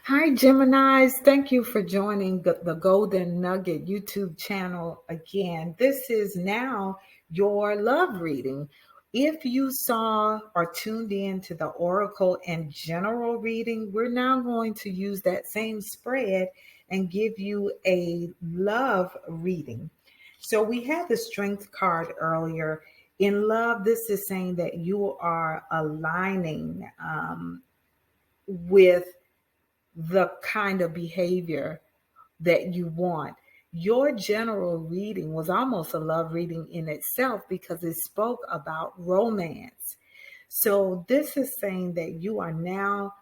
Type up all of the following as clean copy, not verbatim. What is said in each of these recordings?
Hi, Geminis. Thank you for joining the Golden Nugget YouTube channel again. This is now your love reading. If you saw or tuned in to the Oracle and General reading, we're now going to use that same spread and give you a love reading. So we had the Strength card earlier. In love, this is saying that you are aligning with the kind of behavior that you want. Your general reading was almost a love reading in itself because it spoke about romance. So, this is saying that you are now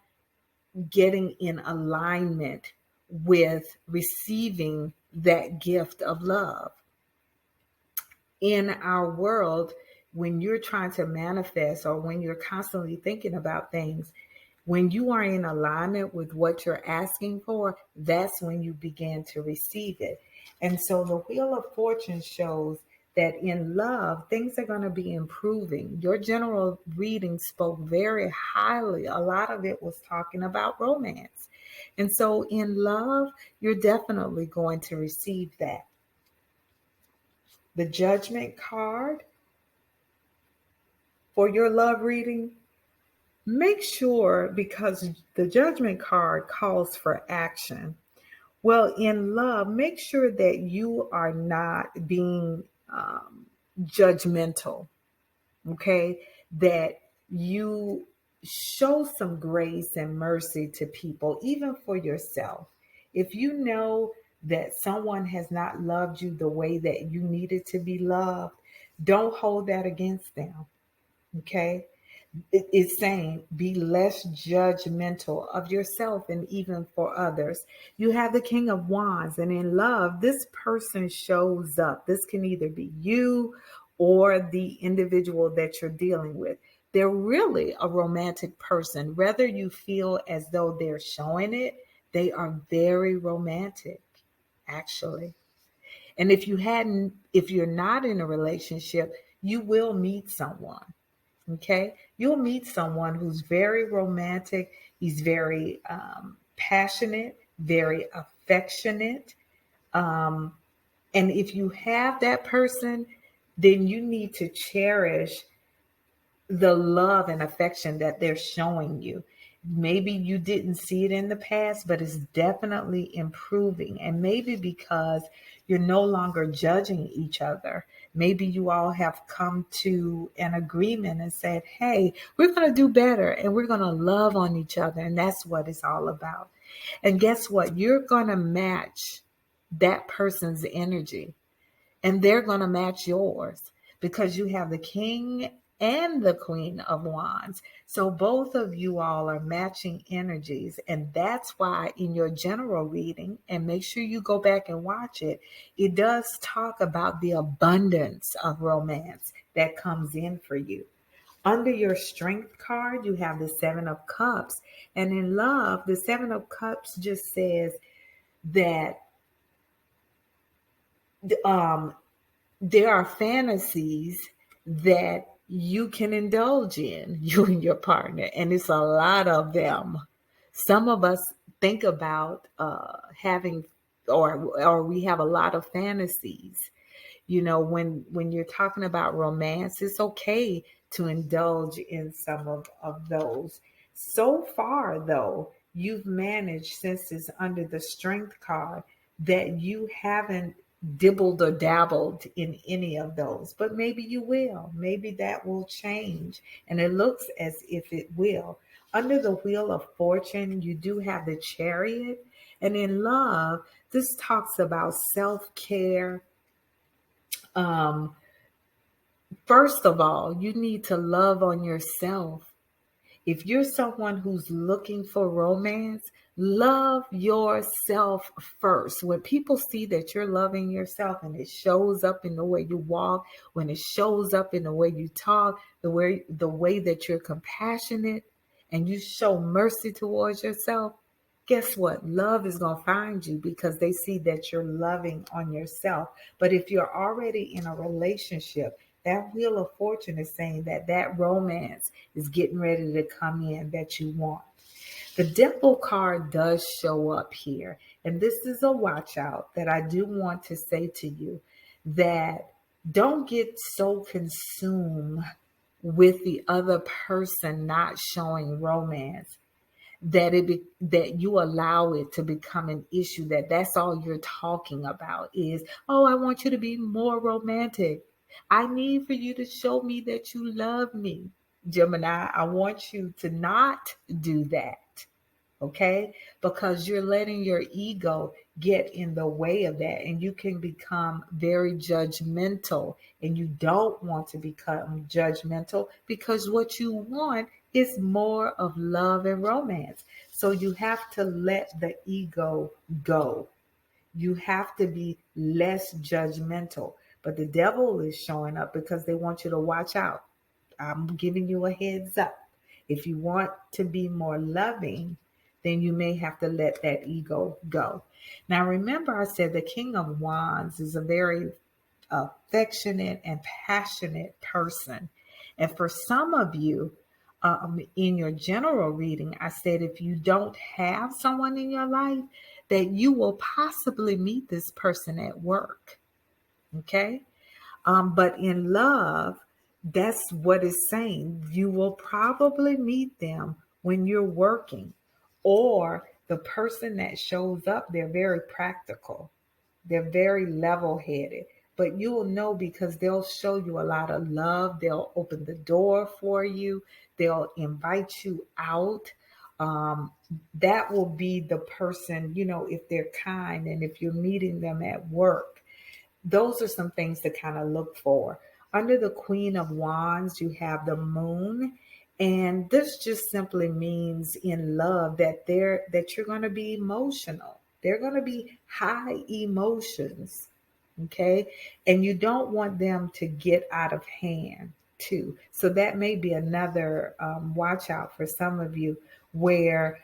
getting in alignment with receiving that gift of love. In our world, when you're trying to manifest or when you're constantly thinking about things, when you are in alignment with what you're asking for, that's when you begin to receive it. And so the Wheel of Fortune shows that in love, things are going to be improving. Your general reading spoke very highly. A lot of it was talking about romance. And so in love, you're definitely going to receive that. The Judgment card for your love reading, make sure, because the Judgment card calls for action. Well, in love, make sure that you are not being judgmental, okay? That you show some grace and mercy to people, even for yourself. If you know that someone has not loved you the way that you needed to be loved, don't hold that against them, okay? It's saying be less judgmental of yourself and even for others. You have the King of Wands, and in love, this person shows up. This can either be you or the individual that you're dealing with. They're really a romantic person. Whether you feel as though they're showing it, they are very romantic, actually. And if you're not in a relationship, you will meet someone. Okay, you'll meet someone who's very romantic. He's very passionate, very affectionate. Um, and if you have that person, then you need to cherish the love and affection that they're showing you. Maybe you didn't see it in the past, but it's definitely improving. And maybe because you're no longer judging each other, maybe you all have come to an agreement and said, hey, we're going to do better and we're going to love on each other. And that's what it's all about. And guess what? You're going to match that person's energy and they're going to match yours because you have the King and the Queen of Wands. So both of you all are matching energies. And that's why in your general reading, and make sure you go back and watch it, it does talk about the abundance of romance that comes in for you. Under your Strength card, you have the Seven of Cups. And in love, the Seven of Cups just says that um, there are fantasies that you can indulge in, you and your partner, and it's a lot of them. Some of us think about having, or we have a lot of fantasies. You know, when you're talking about romance, it's okay to indulge in some of those. So far, though, you've managed, since it's under the Strength card, that you haven't dibbled or dabbled in any of those, but maybe you will. Maybe that will change, and it looks as if it will. Under the Wheel of Fortune, you do have the Chariot, and in love, this talks about self-care. um, First of all, you need to love on yourself. If you're someone who's looking for romance, love yourself first. When people see that you're loving yourself and it shows up in the way you walk, when it shows up in the way you talk, the way that you're compassionate and you show mercy towards yourself, guess what? Love is going to find you because they see that you're loving on yourself. But if you're already in a relationship, that Wheel of Fortune is saying that romance is getting ready to come in that you want. The devil card does show up here. And this is a watch out that I do want to say to you, that don't get so consumed with the other person not showing romance that you allow it to become an issue, that's all you're talking about is, oh, I want you to be more romantic. I need for you to show me that you love me. Gemini, I want you to not do that. Okay, because you're letting your ego get in the way of that, and you can become very judgmental, and you don't want to become judgmental because what you want is more of love and romance. So you have to let the ego go. You have to be less judgmental. But the devil is showing up because they want you to watch out. I'm giving you a heads up. If you want to be more loving, then you may have to let that ego go. Now, remember, I said the King of Wands is a very affectionate and passionate person. And for some of you, in your general reading, I said if you don't have someone in your life, that you will possibly meet this person at work. Okay? But in love, that's what it's saying. You will probably meet them when you're working, or the person that shows up, they're very practical. They're very level headed, but you will know because they'll show you a lot of love. They'll open the door for you. They'll invite you out. That will be the person, if they're kind and if you're meeting them at work. Those are some things to kind of look for. Under the Queen of Wands, you have the Moon. And this just simply means in love that you're going to be emotional. They're going to be high emotions. Okay. And you don't want them to get out of hand too. So that may be another watch out for some of you where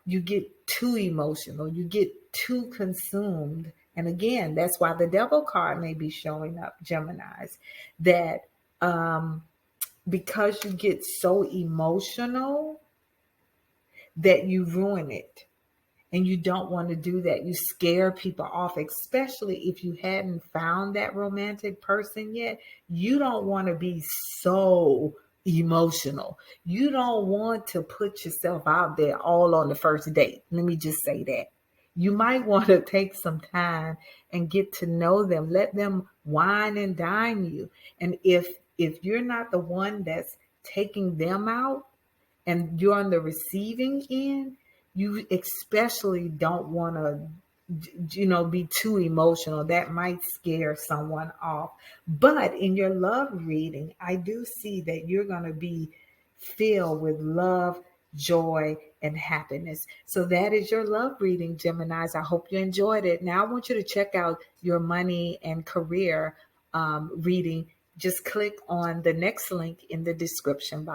you get too emotional, you get too consumed. And again, that's why the devil card may be showing up, Geminis, that because you get so emotional that you ruin it. And you don't want to do that. You scare people off, especially if you hadn't found that romantic person yet. You don't want to be so emotional. You don't want to put yourself out there all on the first date. Let me just say that. You might want to take some time and get to know them. Let them wine and dine you. And if you're not the one that's taking them out and you're on the receiving end, you especially don't want to, be too emotional. That might scare someone off. But in your love reading, I do see that you're going to be filled with love, joy, and happiness. So that is your love reading, Geminis. I hope you enjoyed it. Now I want you to check out your money and career reading. Just click on the next link in the description box.